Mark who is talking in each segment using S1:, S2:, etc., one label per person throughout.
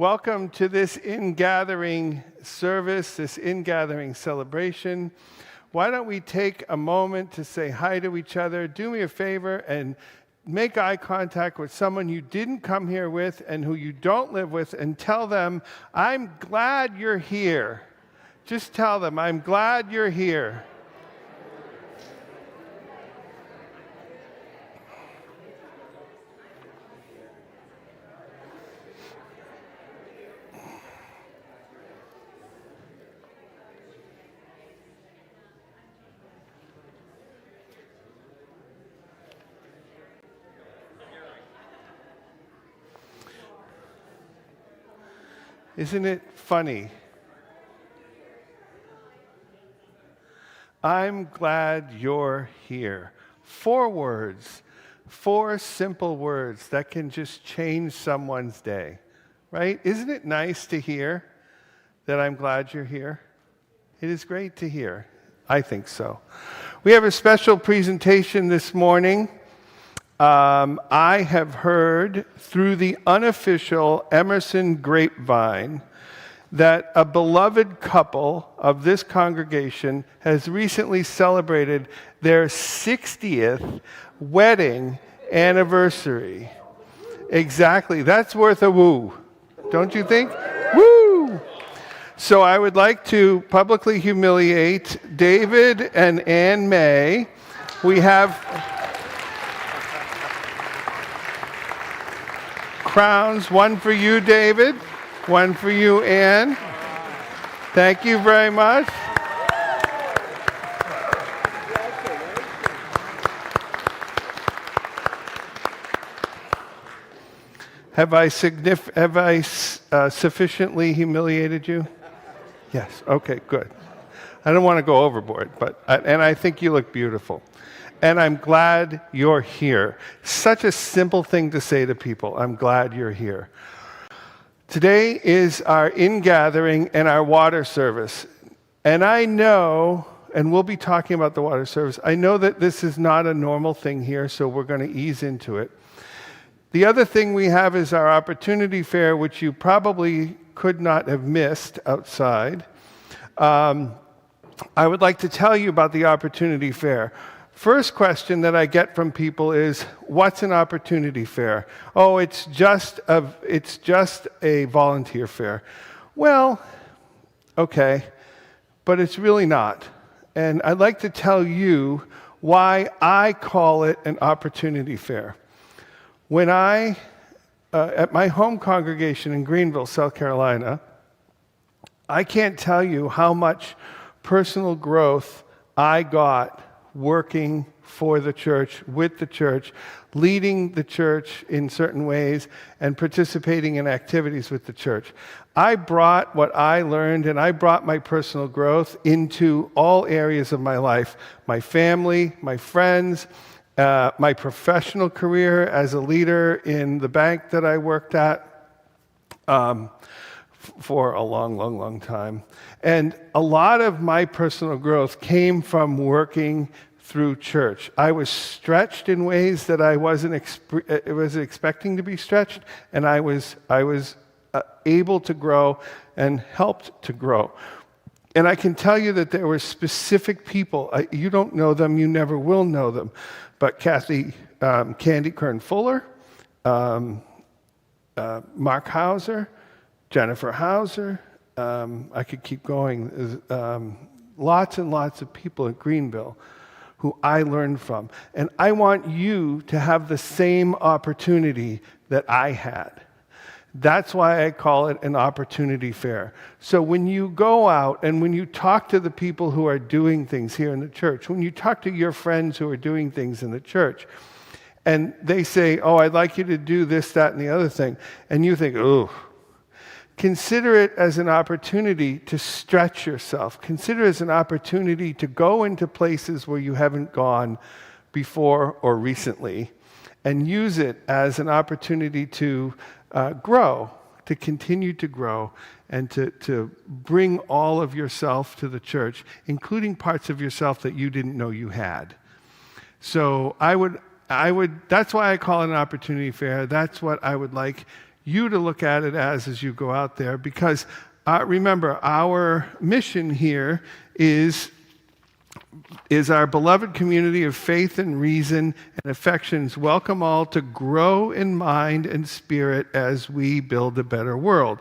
S1: Welcome to this Ingathering service, this Ingathering celebration. Why don't we take a moment to say hi to each other? Do me a favor and make eye contact with someone you didn't come here with and who you don't live with, and tell them, I'm glad you're here. Just tell them, I'm glad you're here. Isn't it funny? I'm glad you're here. 4 words, 4 simple words that can just change someone's day, right? Isn't it nice to hear that I'm glad you're here? It is great to hear. I think so. We have a special presentation this morning. I have heard through the unofficial Emerson grapevine that a beloved couple of this congregation has recently celebrated their 60th wedding anniversary. Exactly. That's worth a woo, don't you think? Woo! So I would like to publicly humiliate David and Ann May. We have crowns, one for you, David, one for you, Ann. Thank you very much. Have I sufficiently humiliated you? Yes. Okay, good. I don't want to go overboard, and I think you look beautiful. And I'm glad you're here. Such a simple thing to say to people. I'm glad you're here. Today is our ingathering and our water service. And I know, and we'll be talking about the water service, I know that this is not a normal thing here, so we're going to ease into it. The other thing we have is our opportunity fair, which you probably could not have missed outside. I would like to tell you about the opportunity fair. First question that I get from people is, what's an opportunity fair? Oh, it's just a volunteer fair. Well, okay, but it's really not. And I'd like to tell you why I call it an opportunity fair. When at my home congregation in Greenville, South Carolina, I can't tell you how much personal growth I got working for the church, with the church, leading the church in certain ways, and participating in activities with the church. I brought what I learned, and I brought my personal growth into all areas of my life: my family, my friends, my professional career as a leader in the bank that I worked at for a long, long, long time. And a lot of my personal growth came from working through church. I was stretched in ways that I wasn't expecting to be stretched, and I was able to grow and helped to grow. And I can tell you that there were specific people. You don't know them, you never will know them, but Candy Kern Fuller, Mark Hauser, Jennifer Hauser, I could keep going. Lots and lots of people at Greenville who I learned from. And I want you to have the same opportunity that I had. That's why I call it an opportunity fair. So when you go out and when you talk to the people who are doing things here in the church, when you talk to your friends who are doing things in the church, and they say, oh, I'd like you to do this, that, and the other thing, and you think, oh, consider it as an opportunity to stretch yourself. Consider it as an opportunity to go into places where you haven't gone before or recently, and use it as an opportunity to grow, to continue to grow, and to bring all of yourself to the church, including parts of yourself that you didn't know you had. So I would, that's why I call it an opportunity fair. That's what I would like you to look at it as you go out there, because remember, our mission here is our beloved community of faith and reason and affections welcome all to grow in mind and spirit as we build a better world.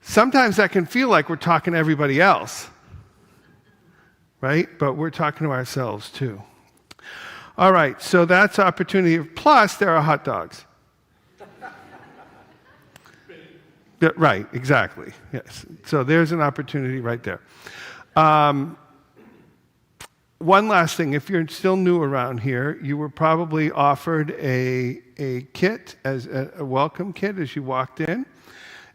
S1: Sometimes that can feel like we're talking to everybody else, right? But we're talking to ourselves too. All right, so that's opportunity. Plus, there are hot dogs. Right, exactly. Yes. So there's an opportunity right there. One last thing, if you're still new around here, you were probably offered a kit, as a welcome kit as you walked in.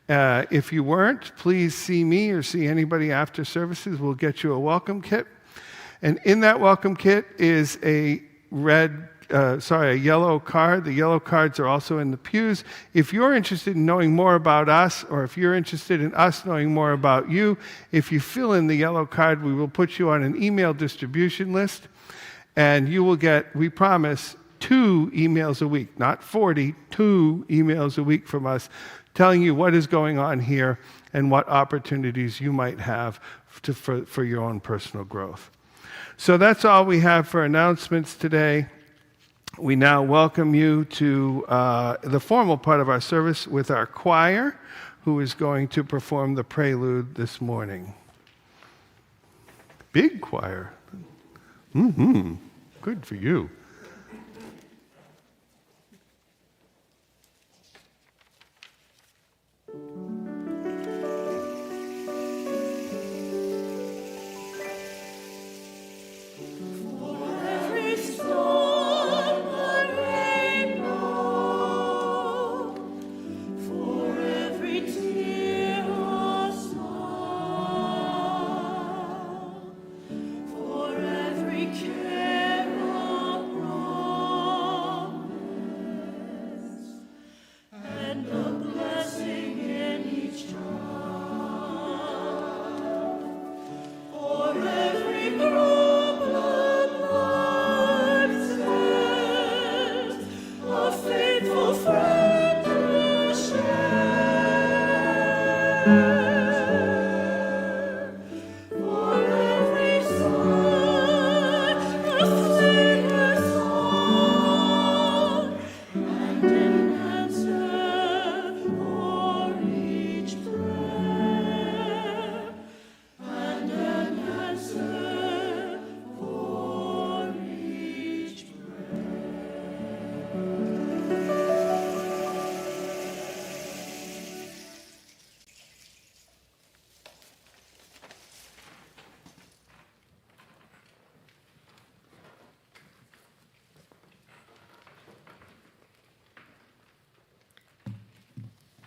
S1: If you weren't, please see me or see anybody after services. We'll get you a welcome kit. And in that welcome kit is a yellow card. The yellow cards are also in the pews. If you're interested in knowing more about us, or if you're interested in us knowing more about you, if you fill in the yellow card, we will put you on an email distribution list, and you will get, we promise, 2 emails a week, not 40, 2 emails a week from us telling you what is going on here and what opportunities you might have for your own personal growth. So that's all we have for announcements today. We now welcome you to the formal part of our service with our choir, who is going to perform the prelude this morning. Big choir. Good for you.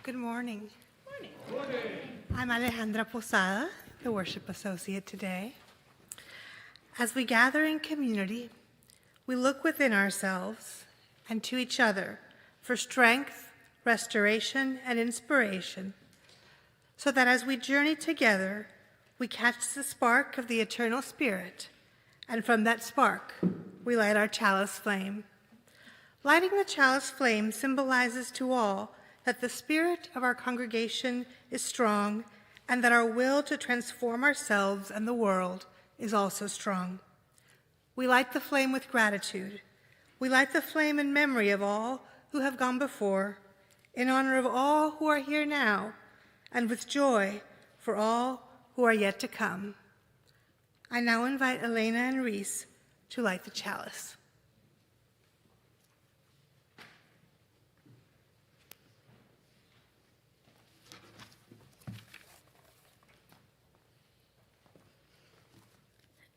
S2: Good morning. Morning. I'm Alejandra Posada, the worship associate today. As we gather in community, we look within ourselves and to each other for strength, restoration, and inspiration, so that as we journey together, we catch the spark of the eternal Spirit, and from that spark, we light our chalice flame. Lighting the chalice flame symbolizes to all that the spirit of our congregation is strong, and that our will to transform ourselves and the world is also strong. We light the flame with gratitude. We light the flame in memory of all who have gone before, in honor of all who are here now, and with joy for all who are yet to come. I now invite Elena and Reese to light the chalice.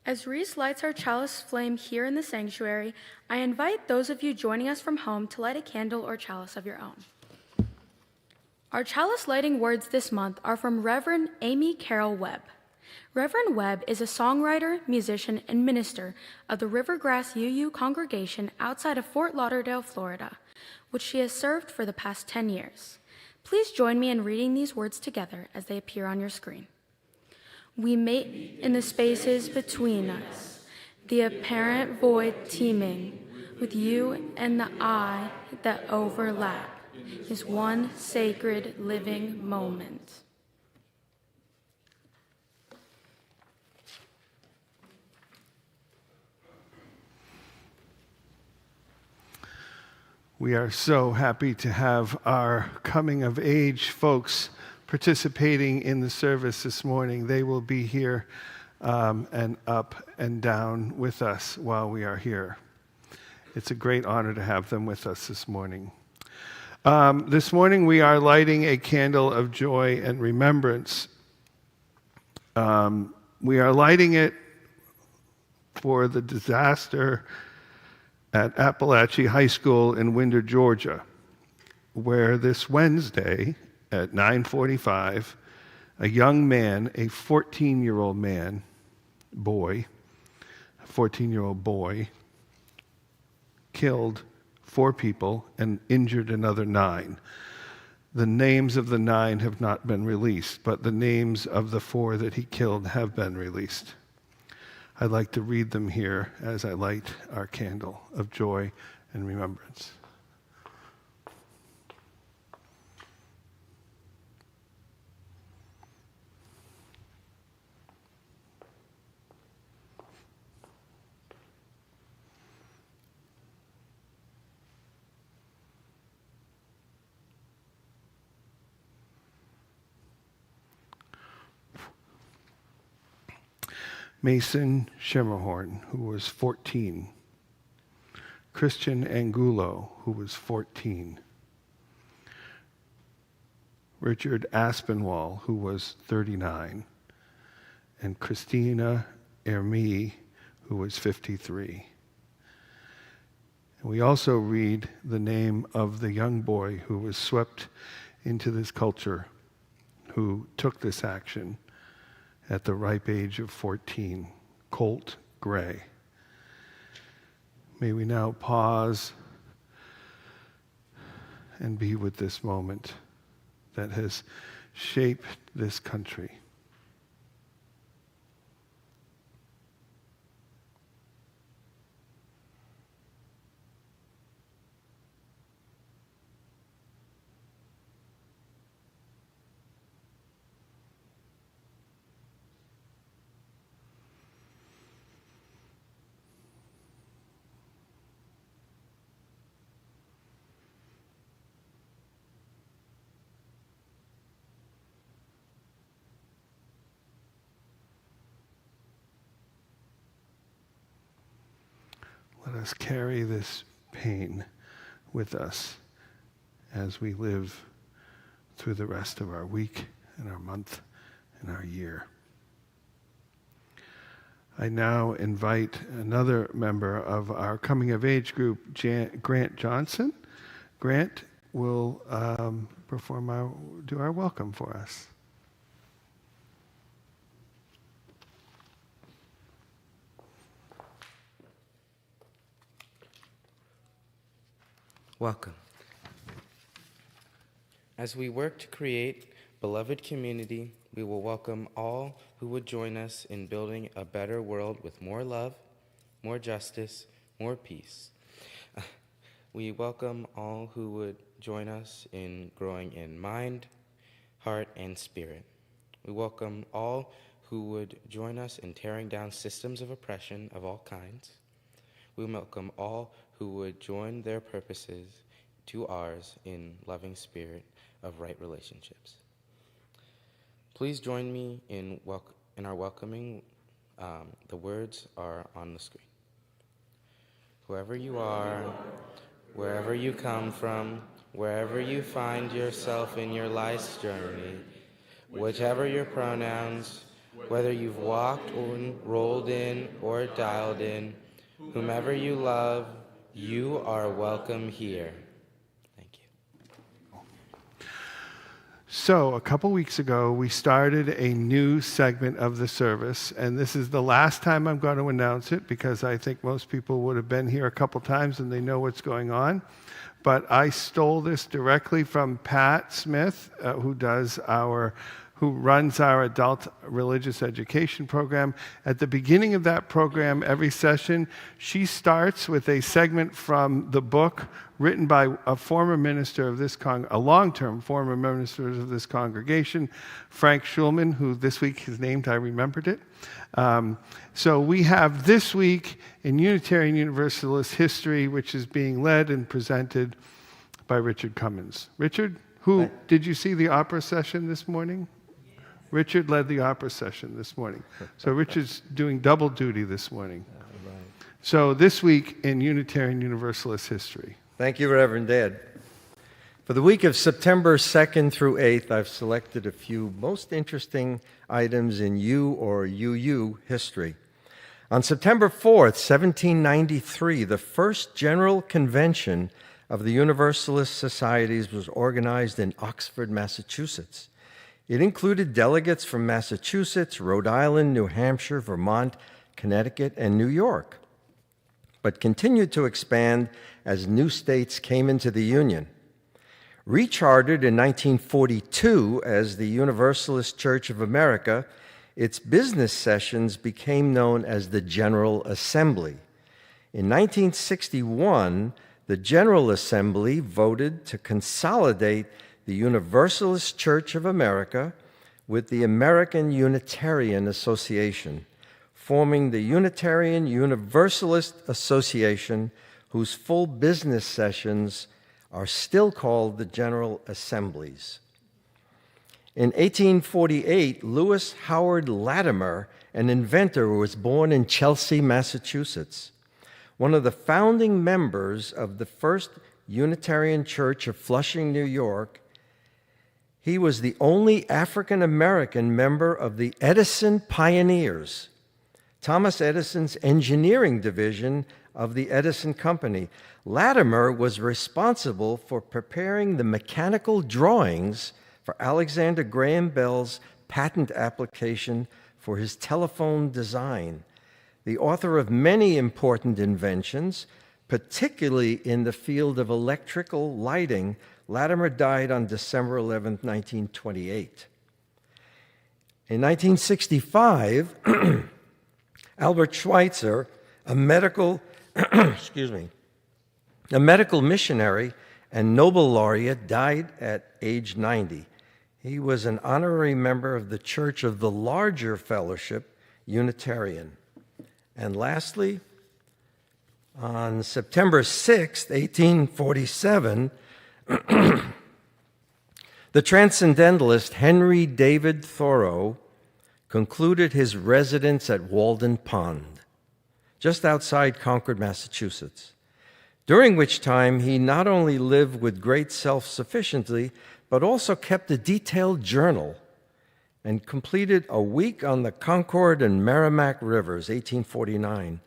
S3: As Reese lights our chalice flame here in the sanctuary, I invite those of you joining us from home to light a candle or chalice of your own. Our chalice lighting words this month are from Reverend Amy Carol Webb. Reverend Webb is a songwriter, musician, and minister of the Rivergrass UU congregation outside of Fort Lauderdale, Florida, which she has served for the past 10 years. Please join me in reading these words together as they appear on your screen. We mate in the spaces between us, the apparent void teeming with you and the I that overlap. is one sacred living moment.
S1: We are so happy to have our coming of age folks participating in the service this morning. They will be here and up and down with us while we are here. It's a great honor to have them with us this morning. This morning we are lighting a candle of joy and remembrance. We are lighting it for the disaster at Appalachia High School in Winder, Georgia, where this Wednesday at 9:45, a young man, a 14-year-old boy, killed 4 people and injured another 9. The names of the 9 have not been released, but the names of the 4 that he killed have been released. I'd like to read them here as I light our candle of joy and remembrance. Mason Schermerhorn, who was 14. Christian Angulo, who was 14. Richard Aspinwall, who was 39. And Christina Ermi, who was 53. And we also read the name of the young boy who was swept into this culture, who took this action at the ripe age of 14, Colt Gray. May we now pause and be with this moment that has shaped this country. Let us carry this pain with us as we live through the rest of our week and our month and our year. I now invite another member of our coming of age group, Grant Johnson. Grant will do our welcome for us.
S4: Welcome. As we work to create beloved community, we will welcome all who would join us in building a better world with more love, more justice, more peace. We welcome all who would join us in growing in mind, heart, and spirit. We welcome all who would join us in tearing down systems of oppression of all kinds. We welcome all who would join their purposes to ours in loving spirit of right relationships. Please join me in our welcoming. The words are on the screen. Whoever you are, wherever you come from, wherever you find yourself in your life's journey, whichever your pronouns, whether you've walked or rolled in or dialed in, whomever you love, you are welcome here. Thank you.
S1: So, a couple weeks ago, we started a new segment of the service, and this is the last time I'm going to announce it because I think most people would have been here a couple times and they know what's going on. But I stole this directly from Pat Smith, who who runs our adult religious education program. At the beginning of that program, every session, she starts with a segment from the book written by a former minister of this a long-term former minister of this congregation, Frank Schulman, who this week is named, I remembered it. So we have this week in Unitarian Universalist history, which is being led and presented by Richard Cummins. Richard, did you see the opera session this morning? Richard led the opera session this morning. So Richard's doing double duty this morning. So this week in Unitarian Universalist history.
S5: Thank you, Reverend Ed. For the week of September 2nd through 8th, I've selected a few most interesting items in U or UU history. On September 4th, 1793, the first General Convention of the Universalist Societies was organized in Oxford, Massachusetts. It included delegates from Massachusetts, Rhode Island, New Hampshire, Vermont, Connecticut, and New York, but continued to expand as new states came into the Union. Rechartered in 1942 as the Universalist Church of America, its business sessions became known as the General Assembly. In 1961, the General Assembly voted to consolidate the Universalist Church of America with the American Unitarian Association, forming the Unitarian Universalist Association, whose full business sessions are still called the General Assemblies. In 1848, Lewis Howard Latimer, an inventor, was born in Chelsea, Massachusetts. One of the founding members of the First Unitarian Church of Flushing, New York, he was the only African-American member of the Edison Pioneers, Thomas Edison's engineering division of the Edison Company. Latimer was responsible for preparing the mechanical drawings for Alexander Graham Bell's patent application for his telephone design. The author of many important inventions, particularly in the field of electrical lighting, Latimer died on December 11, 1928. In 1965, Albert Schweitzer, a medical missionary and Nobel laureate, died at age 90. He was an honorary member of the Church of the Larger Fellowship, Unitarian. And lastly, on September 6, 1847, the transcendentalist Henry David Thoreau concluded his residence at Walden Pond, just outside Concord, Massachusetts, during which time he not only lived with great self-sufficiency, but also kept a detailed journal and completed A Week on the Concord and Merrimack Rivers, 1849.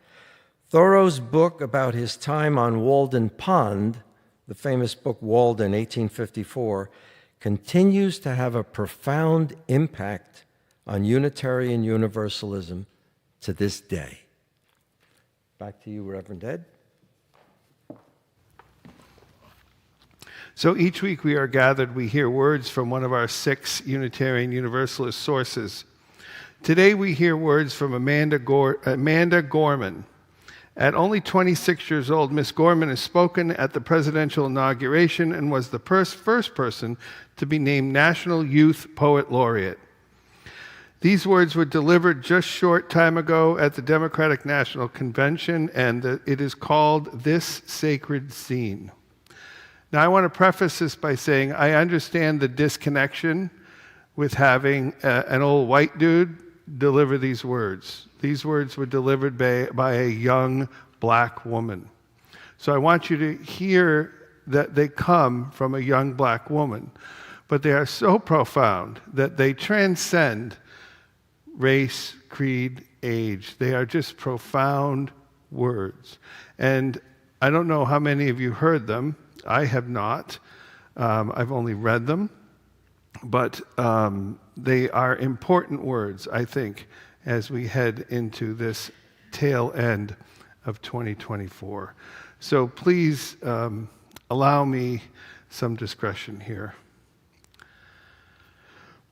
S5: Thoreau's book about his time on Walden Pond, the famous book Walden, 1854, continues to have a profound impact on Unitarian Universalism to this day. Back to you, Reverend Ed.
S1: So each week we are gathered, we hear words from one of our 6 Unitarian Universalist sources. Today we hear words from Amanda Gorman. At only 26 years old, Miss Gorman has spoken at the presidential inauguration and was the first person to be named National Youth Poet Laureate. These words were delivered just short time ago at the Democratic National Convention, and it is called This Sacred Scene. Now, I want to preface this by saying I understand the disconnection with having an old white dude deliver these words. These words were delivered by a young black woman. So I want you to hear that they come from a young black woman, but they are so profound that they transcend race, creed, age. They are just profound words. And I don't know how many of you heard them. I have not. I've only read them. But they are important words, I think, as we head into this tail end of 2024. So please allow me some discretion here.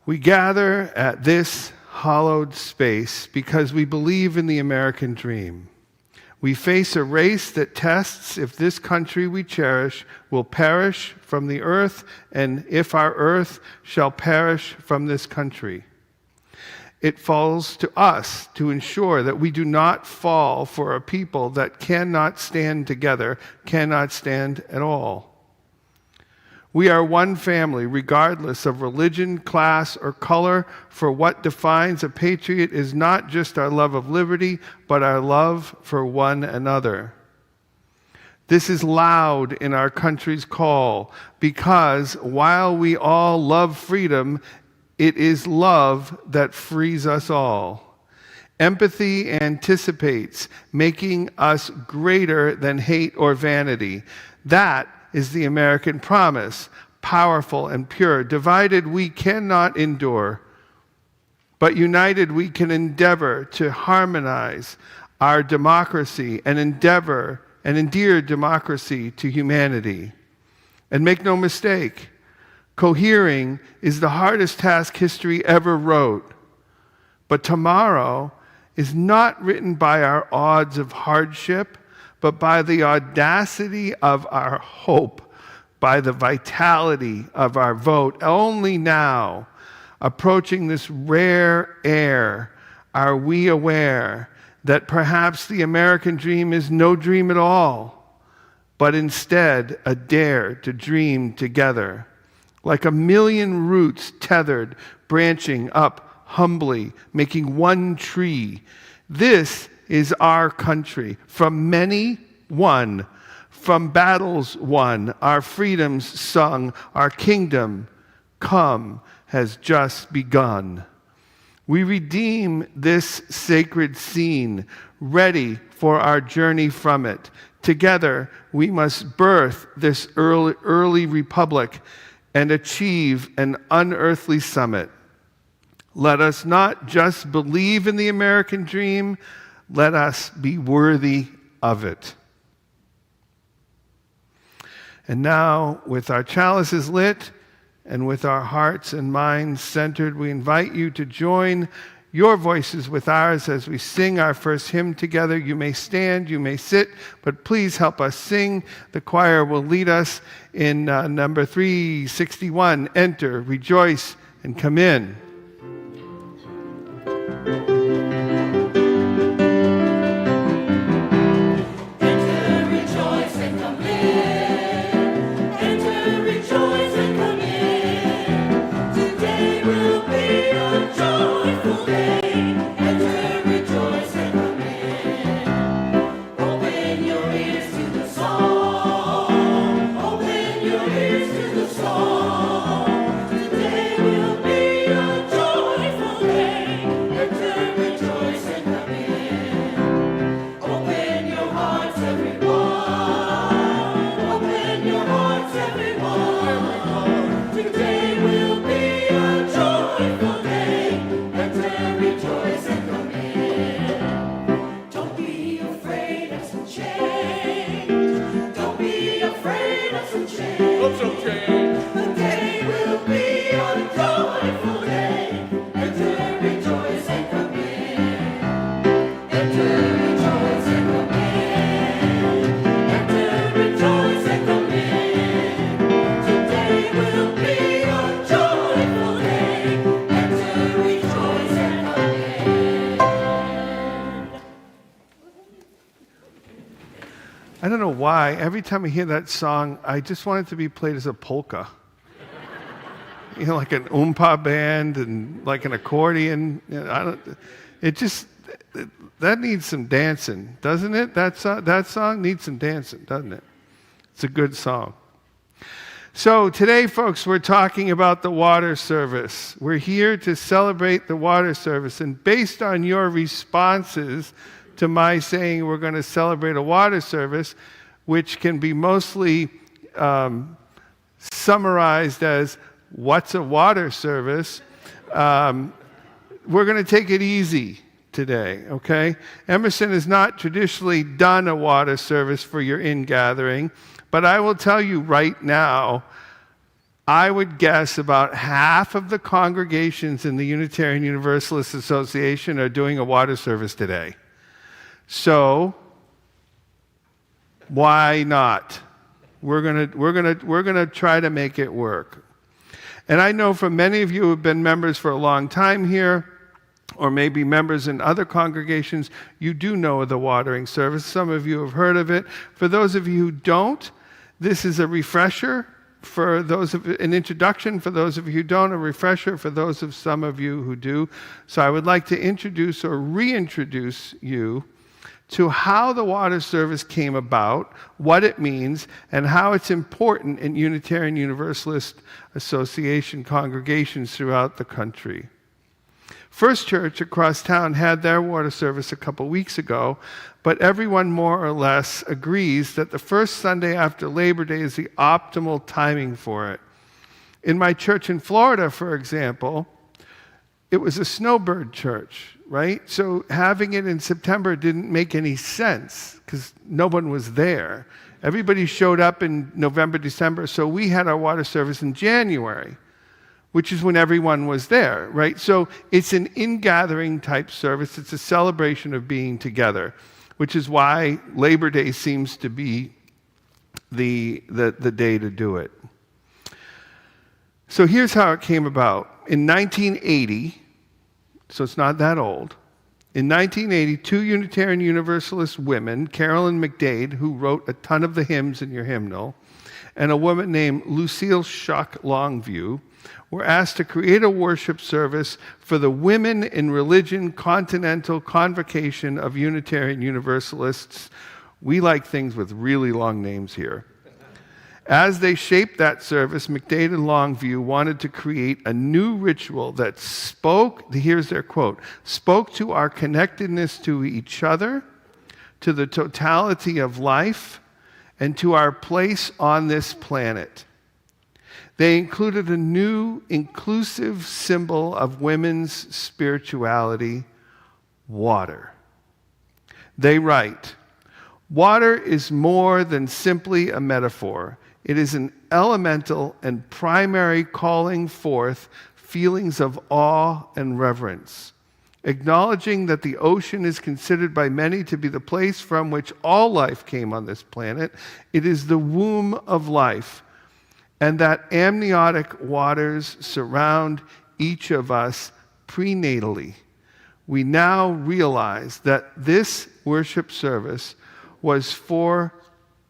S1: We gather at this hallowed space because we believe in the American dream. We face a race that tests if this country we cherish will perish from the earth and if our earth shall perish from this country. It falls to us to ensure that we do not fall for a people that cannot stand together, cannot stand at all. We are one family, regardless of religion, class, or color, for what defines a patriot is not just our love of liberty, but our love for one another. This is loud in our country's call, because while we all love freedom, it is love that frees us all. Empathy anticipates, making us greater than hate or vanity. That is the American promise, powerful and pure. Divided we cannot endure, but united we can endeavor to harmonize our democracy and endear democracy to humanity. And make no mistake, cohering is the hardest task history ever wrote. But tomorrow is not written by our odds of hardship, but by the audacity of our hope, by the vitality of our vote. Only now, approaching this rare air, are we aware that perhaps the American dream is no dream at all, but instead a dare to dream together. Like a million roots tethered, branching up humbly, making one tree. This is our country, from many won, from battles won, our freedoms sung, our kingdom come has just begun. We redeem this sacred scene, ready for our journey from it. Together, we must birth this early republic and achieve an unearthly summit. Let us not just believe in the American dream, let us be worthy of it. And now, with our chalices lit and with our hearts and minds centered, we invite you to join your voices with ours as we sing our first hymn together. You may stand, you may sit, but please help us sing. The choir will lead us in number 361, Enter, Rejoice, and Come In. I don't know why, every time I hear that song, I just want it to be played as a polka. You know, like an oompa band and like an accordion. You know, that needs some dancing, doesn't it? That song needs some dancing, doesn't it? It's a good song. So today, folks, we're talking about the water service. We're here to celebrate the water service. And based on your responses to my saying we're going to celebrate a water service, which can be mostly summarized as, what's a water service? We're going to take it easy today, okay? Emerson has not traditionally done a water service for your ingathering, but I will tell you right now, I would guess about half of the congregations in the Unitarian Universalist Association are doing a water service today. So, why not? We're gonna try to make it work. And I know from many of you who have been members for a long time here, or maybe members in other congregations, you do know of the watering service. Some of you have heard of it. For those of you who don't, this is a refresher. For those of an introduction, for those of you who don't, a refresher for those of some of you who do. So I would like to introduce or reintroduce you to how the water service came about, what it means, and how it's important in Unitarian Universalist Association congregations throughout the country. First Church across town had their water service a couple weeks ago, but everyone more or less agrees that the first Sunday after Labor Day is the optimal timing for it. In my church in Florida, for example, it was a snowbird church, right? So having it in September didn't make any sense because no one was there. Everybody showed up in November, December, so we had our water service in January, which is when everyone was there, right? So it's an ingathering type service. It's a celebration of being together, which is why Labor Day seems to be the day to do it. So here's how it came about. In 1980, so it's not that old, in 1980, two Unitarian Universalist women, Carolyn McDade, who wrote a ton of the hymns in your hymnal, and a woman named Lucille Shuck Longview, were asked to create a worship service for the Women in Religion Continental Convocation of Unitarian Universalists. We like things with really long names here. As they shaped that service, McDade and Longview wanted to create a new ritual that spoke, here's their quote, spoke to our connectedness to each other, to the totality of life, and to our place on this planet. They included a new inclusive symbol of women's spirituality, water. They write, "Water is more than simply a metaphor. It is an elemental and primary calling forth feelings of awe and reverence. Acknowledging that the ocean is considered by many to be the place from which all life came on this planet, it is the womb of life, and that amniotic waters surround each of us prenatally. We now realize that this worship service was for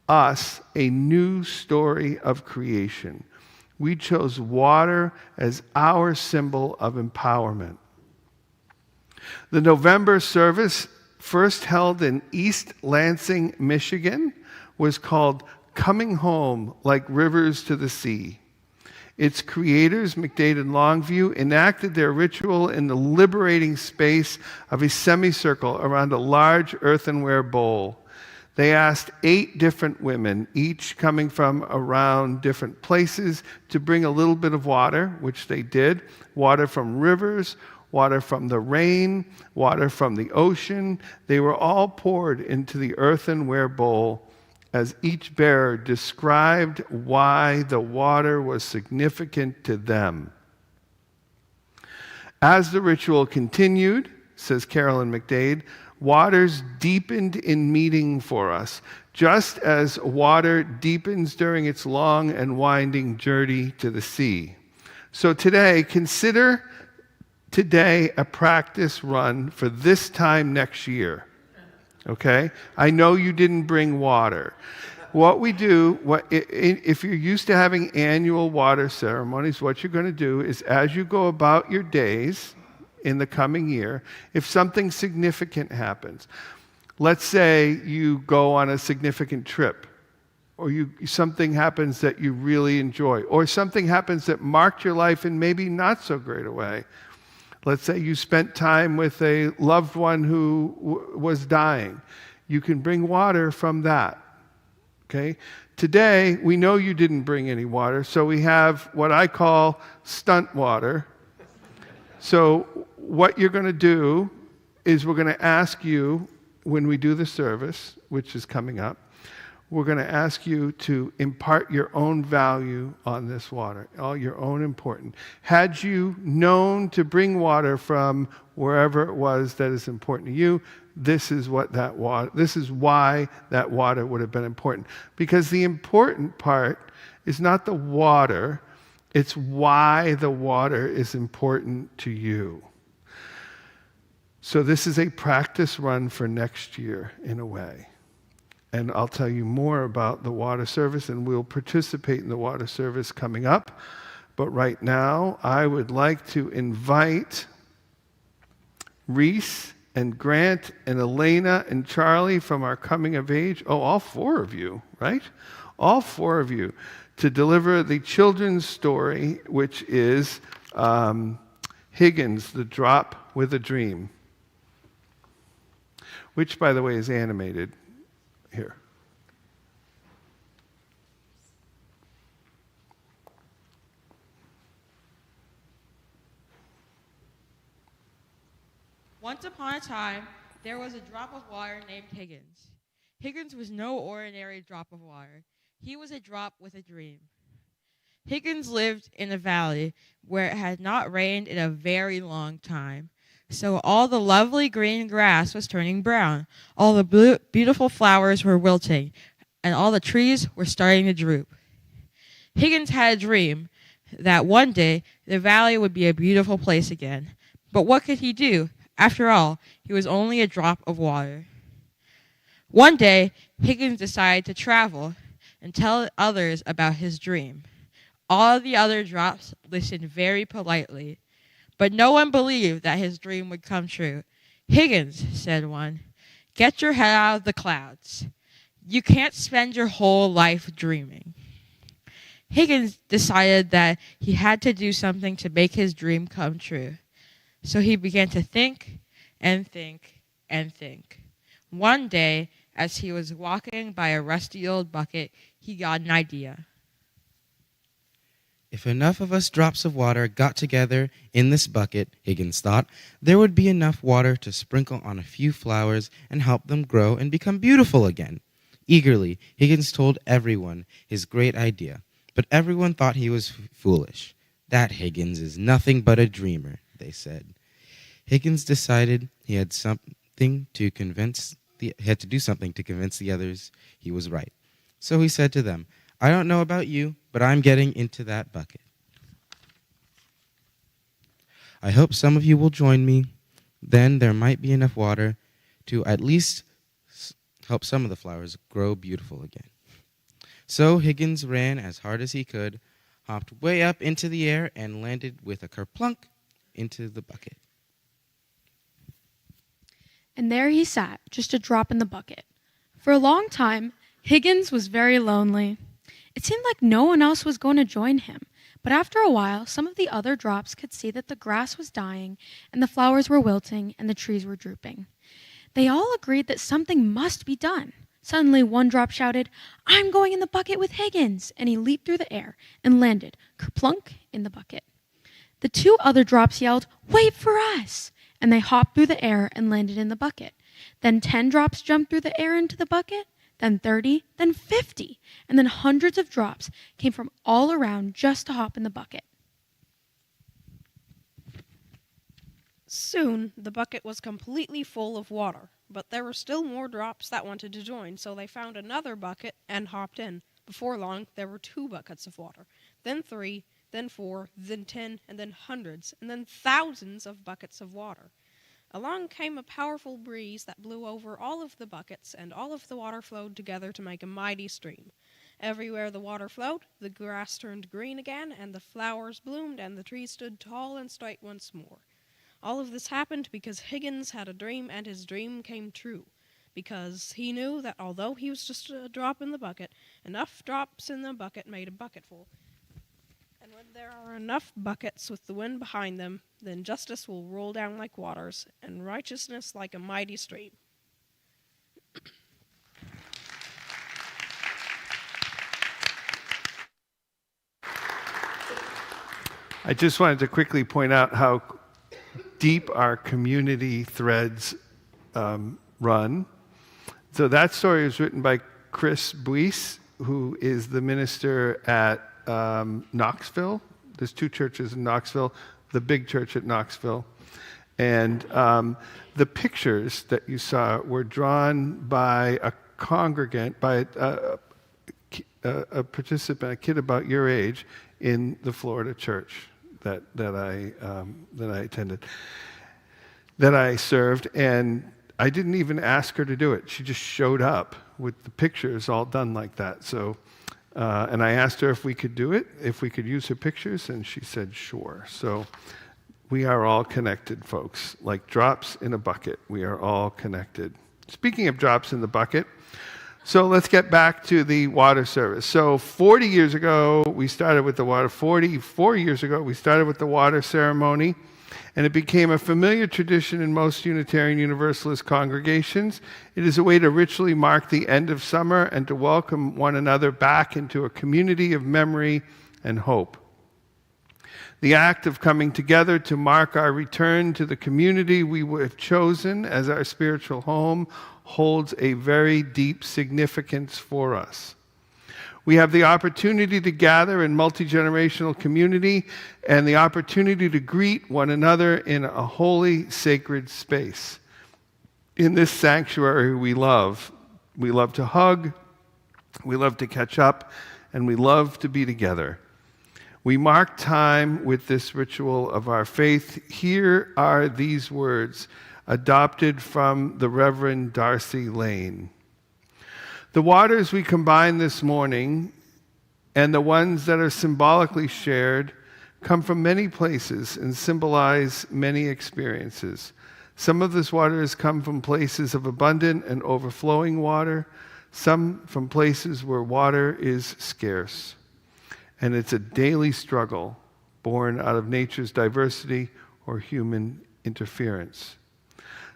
S1: us a new story of creation. We chose water as our symbol of empowerment." The November service, first held in East Lansing, Michigan, was called "Coming Home Like Rivers to the Sea." Its creators, McDade and Longview, enacted their ritual in the liberating space of a semicircle around a large earthenware bowl. They asked 8 different women, each coming from around different places, to bring a little bit of water, which they did. Water from rivers, water from the rain, water from the ocean. They were all poured into the earthenware bowl as each bearer described why the water was significant to them. As the ritual continued, says Carolyn McDade, waters deepened in meaning for us, just as water deepens during its long and winding journey to the sea. So today, consider today a practice run for this time next year. Okay? I know you didn't bring water. What we do, if you're used to having annual water ceremonies, what you're going to do is as you go about your days in the coming year, if something significant happens, let's say you go on a significant trip, or something happens that you really enjoy, or something happens that marked your life in maybe not so great a way. Let's say you spent time with a loved one who was dying. You can bring water from that, okay? Today, we know you didn't bring any water, so we have what I call stunt water. So what you're going to do is we're going to ask you, when we do the service, which is coming up, we're going to ask you to impart your own value on this water, all your own importance. Had you known to bring water from wherever it was that is important to you, this is why that water would have been important. Because the important part is not the water, it's why the water is important to you. So this is a practice run for next year, in a way. And I'll tell you more about the water service, and we'll participate in the water service coming up. But right now, I would like to invite Reese and Grant and Elena and Charlie from our coming of age, all four of you, right? All four of you, to deliver the children's story, which is Higgins, the Drop with a Dream, which, by the way, is animated here.
S6: Once upon a time, there was a drop of water named Higgins. Higgins was no ordinary drop of water. He was a drop with a dream. Higgins lived in a valley where it had not rained in a very long time. So all the lovely green grass was turning brown, all the beautiful flowers were wilting, and all the trees were starting to droop. Higgins had a dream that one day the valley would be a beautiful place again. But what could he do? After all, he was only a drop of water. One day, Higgins decided to travel and tell others about his dream. All the other drops listened very politely, but no one believed that his dream would come true. "Higgins," said one, "get your head out of the clouds. You can't spend your whole life dreaming." Higgins decided that he had to do something to make his dream come true. So he began to think and think and think. One day, as he was walking by a rusty old bucket, he got an idea.
S4: If enough of us drops of water got together in this bucket, Higgins thought, there would be enough water to sprinkle on a few flowers and help them grow and become beautiful again. Eagerly, Higgins told everyone his great idea, but everyone thought he was foolish. "That Higgins is nothing but a dreamer," they said. Higgins decided he had to do something to convince the others he was right. So he said to them, "I don't know about you, but I'm getting into that bucket. I hope some of you will join me. Then there might be enough water to at least help some of the flowers grow beautiful again." So Higgins ran as hard as he could, hopped way up into the air, and landed with a kerplunk into the bucket.
S3: And there he sat, just a drop in the bucket. For a long time, Higgins was very lonely. It seemed like no one else was going to join him, but after a while, some of the other drops could see that the grass was dying, and the flowers were wilting, and the trees were drooping. They all agreed that something must be done. Suddenly, one drop shouted, "I'm going in the bucket with Higgins," and he leaped through the air and landed, kerplunk, in the bucket. The two other drops yelled, "Wait for us!" and they hopped through the air and landed in the bucket. Then 10 drops jumped through the air into the bucket, then 30, then 50, and then hundreds of drops came from all around just to hop in the bucket.
S7: Soon, the bucket was completely full of water, but there were still more drops that wanted to join, so they found another bucket and hopped in. Before long, there were 2 buckets of water, then 3, then 4, then 10, and then hundreds, and then thousands of buckets of water. Along came a powerful breeze that blew over all of the buckets, and all of the water flowed together to make a mighty stream. Everywhere the water flowed, the grass turned green again, and the flowers bloomed, and the trees stood tall and straight once more. All of this happened because Higgins had a dream, and his dream came true. Because he knew that although he was just a drop in the bucket, enough drops in the bucket made a bucket full. And when there are enough buckets with the wind behind them, then justice will roll down like waters, and righteousness like a mighty stream.
S1: I just wanted to quickly point out how deep our community threads run. So that story was written by Chris Buis, who is the minister at Knoxville. There's 2 churches in Knoxville, the big church at Knoxville. And the pictures that you saw were drawn by a congregant, by a participant, a kid about your age, in the Florida church that I attended, that I served. And I didn't even ask her to do it. She just showed up with the pictures all done like that. So, and I asked her if we could do it, if we could use her pictures, and she said sure. So we are all connected, folks, like drops in a bucket. We are all connected. Speaking of drops in the bucket, so let's get back to the water service. So 40 years ago, we started with the water. 44 years ago, we started with the water ceremony, and it became a familiar tradition in most Unitarian Universalist congregations. It is a way to ritually mark the end of summer and to welcome one another back into a community of memory and hope. The act of coming together to mark our return to the community we have chosen as our spiritual home holds a very deep significance for us. We have the opportunity to gather in multi-generational community and the opportunity to greet one another in a holy, sacred space. In this sanctuary we love. We love to hug, we love to catch up, and we love to be together. We mark time with this ritual of our faith. Here are these words, adopted from the Reverend Darcy Lane. The waters we combine this morning and the ones that are symbolically shared come from many places and symbolize many experiences. Some of this water has come from places of abundant and overflowing water, some from places where water is scarce. And it's a daily struggle born out of nature's diversity or human interference.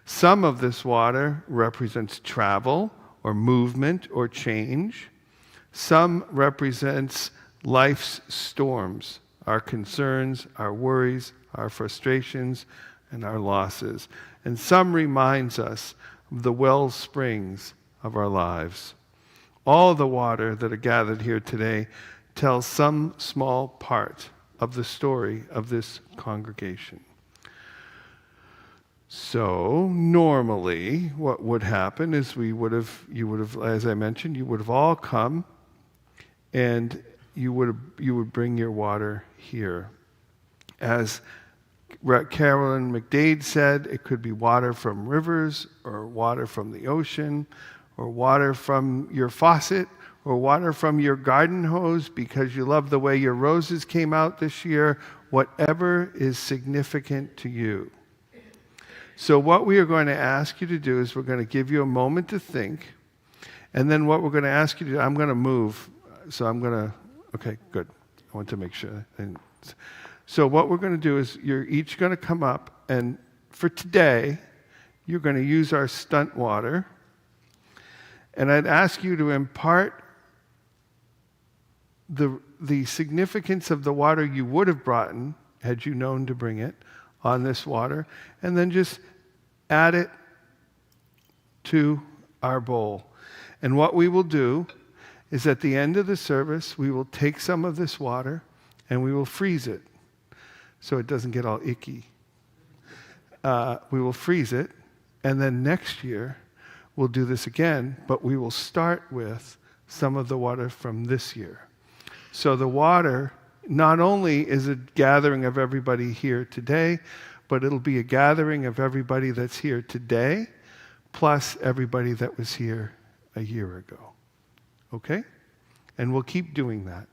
S1: Some of this water represents travel or movement or change. Some represents life's storms, our concerns, our worries, our frustrations, and our losses. And some reminds us of the well springs of our lives. All the water that are gathered here today tells some small part of the story of this congregation. So normally what would happen is you would have, as I mentioned, you would have all come and you would bring your water here. As Carolyn McDade said, it could be water from rivers or water from the ocean or water from your faucet or water from your garden hose because you love the way your roses came out this year, whatever is significant to you. So what we are going to ask you to do is we're going to give you a moment to think, and then what we're going to ask you to do, I'm going to move, so I'm going to, okay, good. I want to make sure. And so what we're going to do is you're each going to come up, and for today, you're going to use our stunt water, and I'd ask you to impart the significance of the water you would have brought in, had you known to bring it, on this water, and then just add it to our bowl. And what we will do is at the end of the service, we will take some of this water and we will freeze it so it doesn't get all icky. We will freeze it, and then next year we'll do this again, but we will start with some of the water from this year. So the water not only is a gathering of everybody here today, but it'll be a gathering of everybody that's here today, plus everybody that was here a year ago. Okay? And we'll keep doing that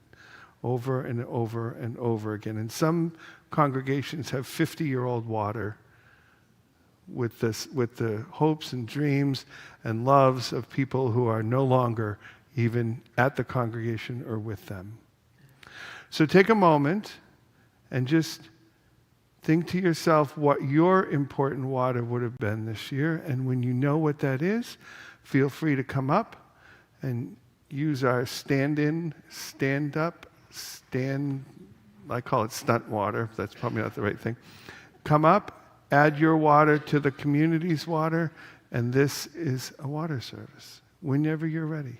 S1: over and over and over again. And some congregations have 50-year-old water with the hopes and dreams and loves of people who are no longer even at the congregation or with them. So take a moment and just think to yourself what your important water would have been this year. And when you know what that is, feel free to come up and use our stand-in, stand-up, I call it stunt water. That's probably not the right thing. Come up, add your water to the community's water, and this is a water service whenever you're ready.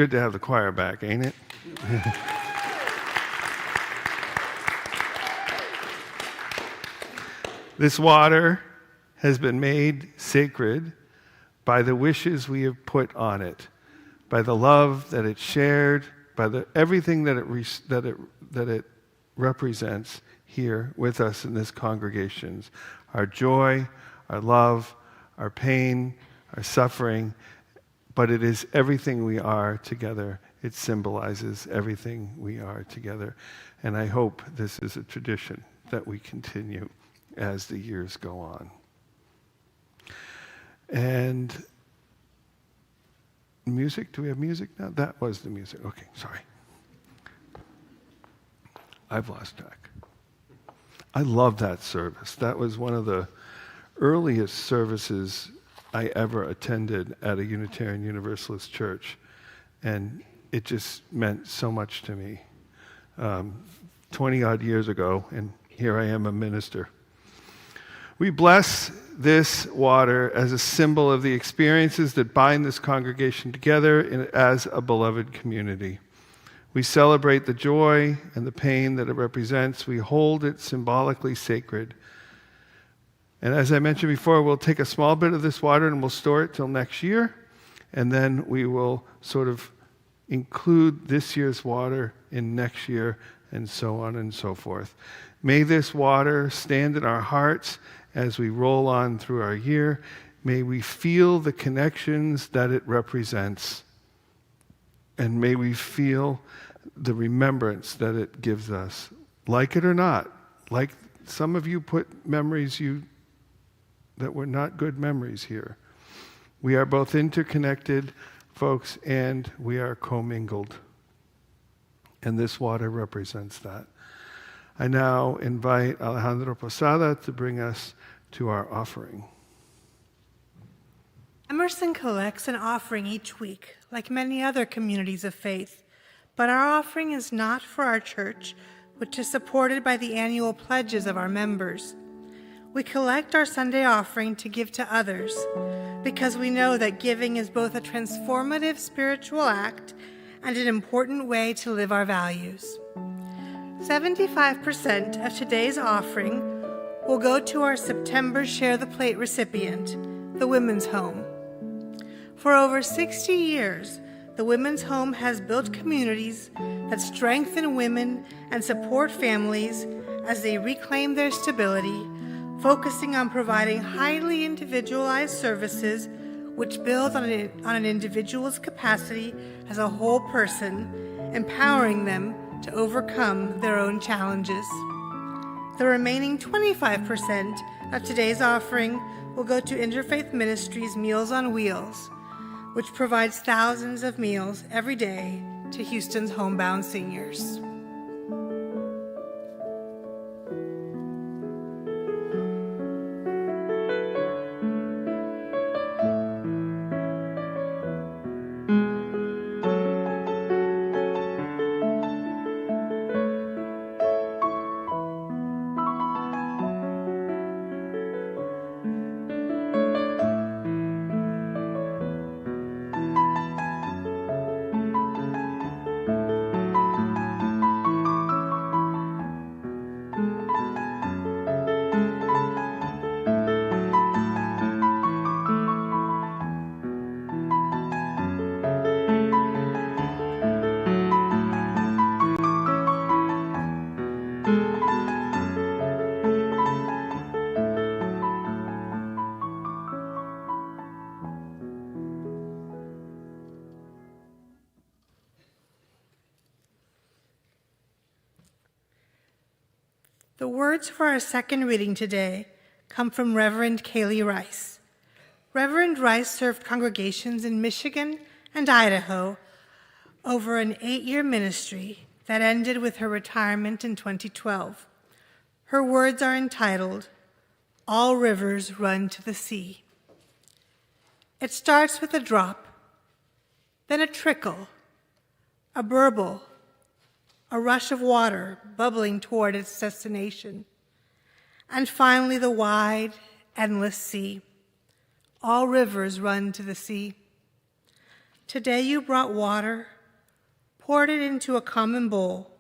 S1: good to have the choir back, ain't it? This water has been made sacred by the wishes we have put on it, by the love that it shared, by everything that it represents here with us in this congregation. Our joy, our love, our pain, our suffering, but it is everything we are together. It symbolizes everything we are together. And I hope this is a tradition that we continue as the years go on. And music, do we have music now? That was the music. Okay, sorry. I've lost track. I love that service. That was one of the earliest services I ever attended at a Unitarian Universalist church. And it just meant so much to me. 20-odd years ago, and here I am a minister. We bless this water as a symbol of the experiences that bind this congregation together as a beloved community. We celebrate the joy and the pain that it represents. We hold it symbolically sacred. And as I mentioned before, we'll take a small bit of this water and we'll store it till next year. And then we will sort of include this year's water in next year, and so on and so forth. May this water stand in our hearts as we roll on through our year. May we feel the connections that it represents. And may we feel the remembrance that it gives us. Like it or not, like some of you put memories that were not good memories here. We are both interconnected, folks, and we are commingled. And this water represents that. I now invite Alejandro Posada to bring us to our offering.
S2: Emerson collects an offering each week, like many other communities of faith, but our offering is not for our church, which is supported by the annual pledges of our members. We collect our Sunday offering to give to others, because we know that giving is both a transformative spiritual act and an important way to live our values. 75% of today's offering will go to our September Share the Plate recipient, the Women's Home. For over 60 years, the Women's Home has built communities that strengthen women and support families as they reclaim their stability, focusing on providing highly individualized services which build on an individual's capacity as a whole person, empowering them to overcome their own challenges. The remaining 25% of today's offering will go to Interfaith Ministries Meals on Wheels, which provides thousands of meals every day to Houston's homebound seniors. The words for our second reading today come from Reverend Kaylee Rice. Reverend Rice served congregations in Michigan and Idaho over an 8-year ministry that ended with her retirement in 2012. Her words are entitled, "All Rivers Run to the Sea." It starts with a drop, then a trickle, a burble, a rush of water bubbling toward its destination, and finally the wide, endless sea. All rivers run to the sea. Today you brought water, poured it into a common bowl.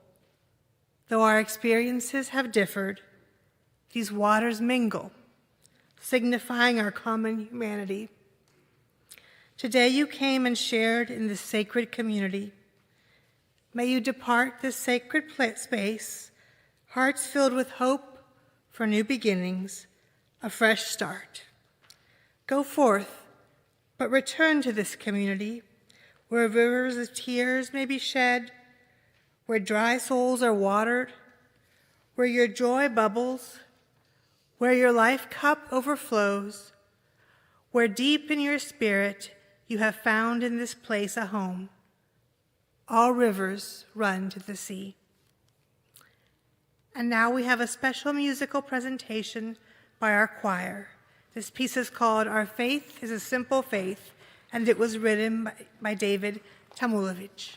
S2: Though our experiences have differed, these waters mingle, signifying our common humanity. Today you came and shared in this sacred community. May you depart this sacred space, hearts filled with hope for new beginnings, a fresh start. Go forth, but return to this community where rivers of tears may be shed, where dry souls are watered, where your joy bubbles, where your life cup overflows, where deep in your spirit you have found in this place a home. All rivers run to the sea. And now we have a special musical presentation by our choir. This piece is called Our Faith is a Simple Faith, and it was written by David Tamulovich.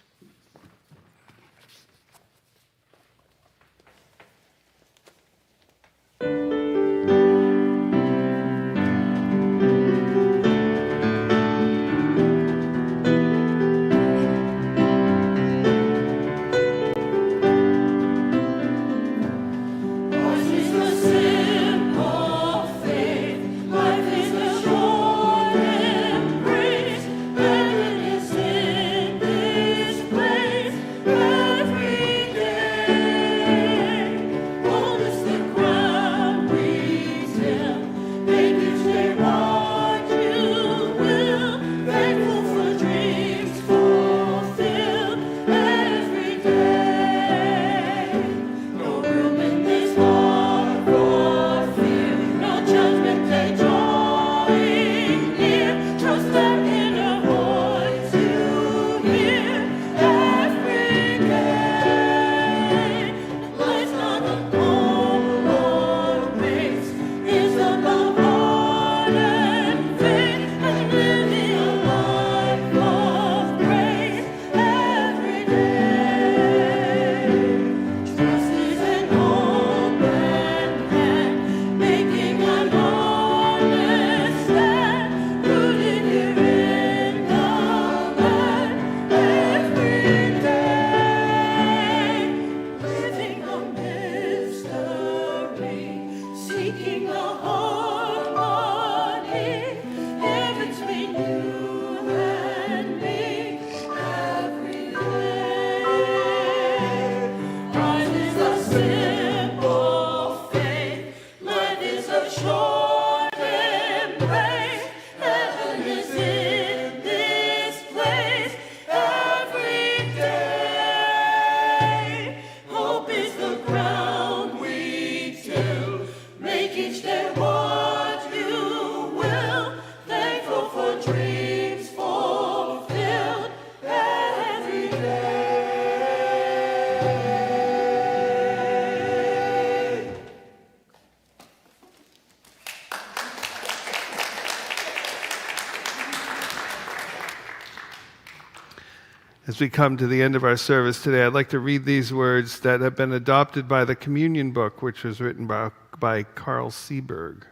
S1: As we come to the end of our service today, I'd like to read these words that have been adopted by the Communion Book, which was written by Carl Seberg.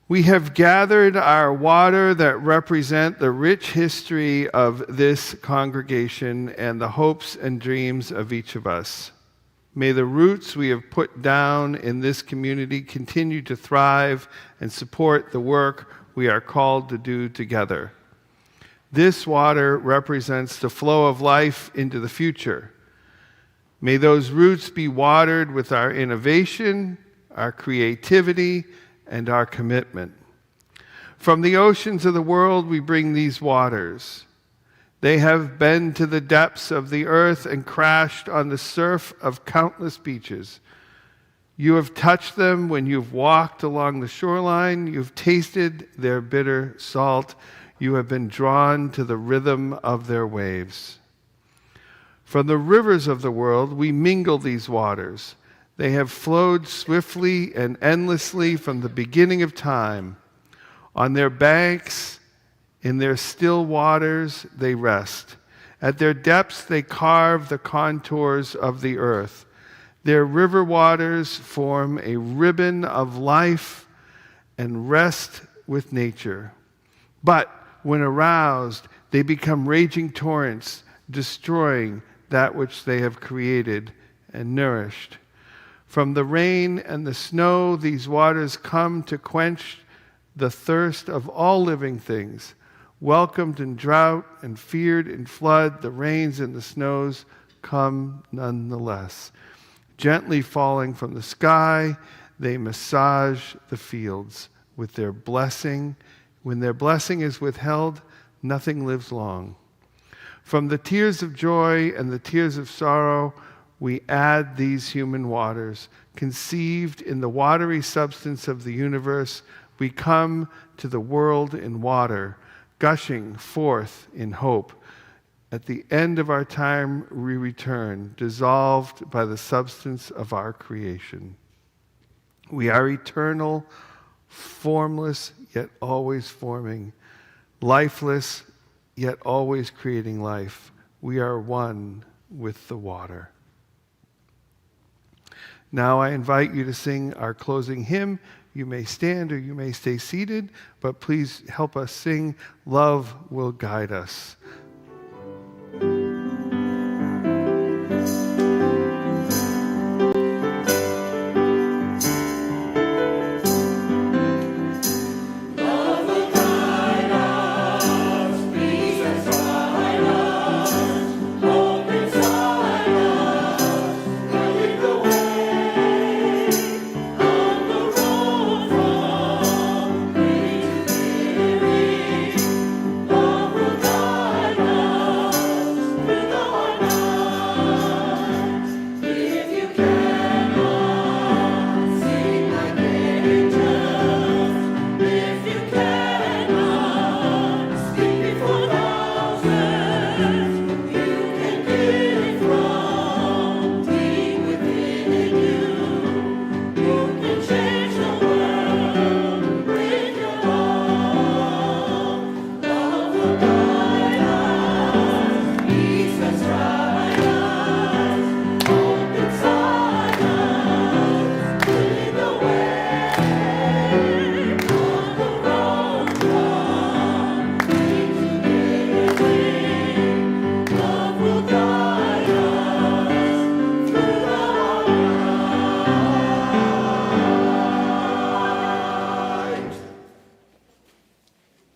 S1: We have gathered our water that represent the rich history of this congregation and the hopes and dreams of each of us. May the roots we have put down in this community continue to thrive and support the work we are called to do together. This water represents the flow of life into the future. May those roots be watered with our innovation, our creativity, and our commitment. From the oceans of the world, we bring these waters. They have been to the depths of the earth and crashed on the surf of countless beaches. You have touched them when you've walked along the shoreline. You've tasted their bitter salt. You have been drawn to the rhythm of their waves. From the rivers of the world, we mingle these waters. They have flowed swiftly and endlessly from the beginning of time. On their banks, in their still waters, they rest. At their depths, they carve the contours of the earth. Their river waters form a ribbon of life and rest with nature. But when aroused, they become raging torrents, destroying that which they have created and nourished. From the rain and the snow, these waters come to quench the thirst of all living things. Welcomed in drought and feared in flood, the rains and the snows come nonetheless. Gently falling from the sky, they massage the fields with their blessing. When their blessing is withheld, nothing lives long. From the tears of joy and the tears of sorrow, we add these human waters. Conceived in the watery substance of the universe, we come to the world in water, gushing forth in hope. At the end of our time, we return, dissolved by the substance of our creation. We are eternal, formless, yet always forming, lifeless, yet always creating life. We are one with the water. Now I invite you to sing our closing hymn. You may stand or you may stay seated, but please help us sing, Love Will Guide Us.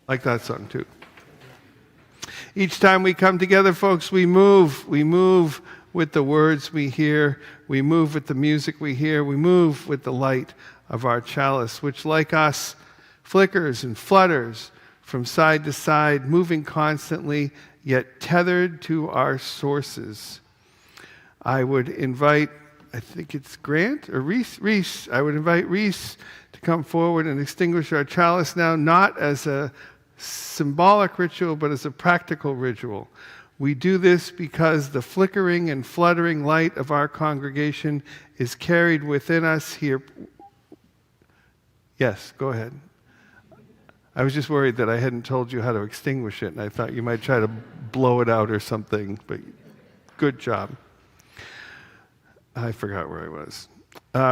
S1: Like that song too. Each time we come together, folks, we move. We move with the words we hear. We move with the music we hear. We move with the light of our chalice, which, like us, flickers and flutters from side to side, moving constantly, yet tethered to our sources. I would invite, I think it's Grant or Reese. I would invite Reese to come forward and extinguish our chalice now, not as a symbolic ritual, but as a practical ritual. We do this because the flickering and fluttering light of our congregation is carried within us here. Yes, go ahead. I was just worried that I hadn't told you how to extinguish it, and I thought you might try to blow it out or something, but good job. I forgot where I was.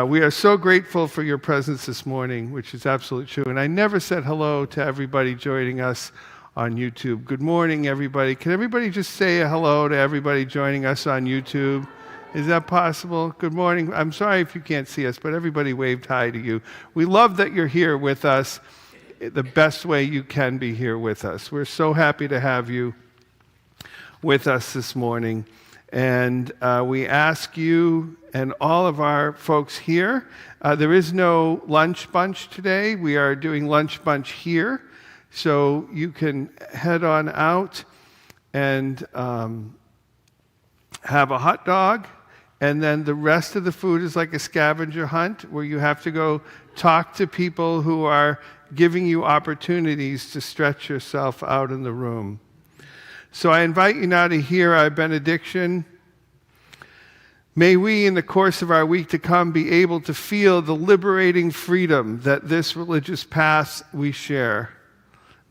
S1: We are so grateful for your presence this morning, which is absolutely true. And I never said hello to everybody joining us on YouTube. Good morning, everybody. Can everybody just say a hello to everybody joining us on YouTube? Is that possible? Good morning. I'm sorry if you can't see us, but everybody waved hi to you. We love that you're here with us the best way you can be here with us. We're so happy to have you with us this morning. And we ask you and all of our folks here, there is no lunch bunch today. We are doing lunch bunch here. So you can head on out and have a hot dog. And then the rest of the food is like a scavenger hunt where you have to go talk to people who are giving you opportunities to stretch yourself out in the room. So I invite you now to hear our benediction. May we, in the course of our week to come, be able to feel the liberating freedom that this religious path we share.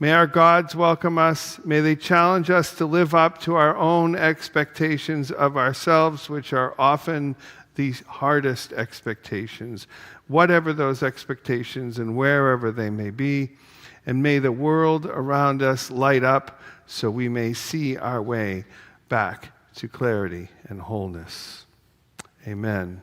S1: May our gods welcome us. May they challenge us to live up to our own expectations of ourselves, which are often the hardest expectations, whatever those expectations and wherever they may be. And may the world around us light up so we may see our way back to clarity and wholeness. Amen.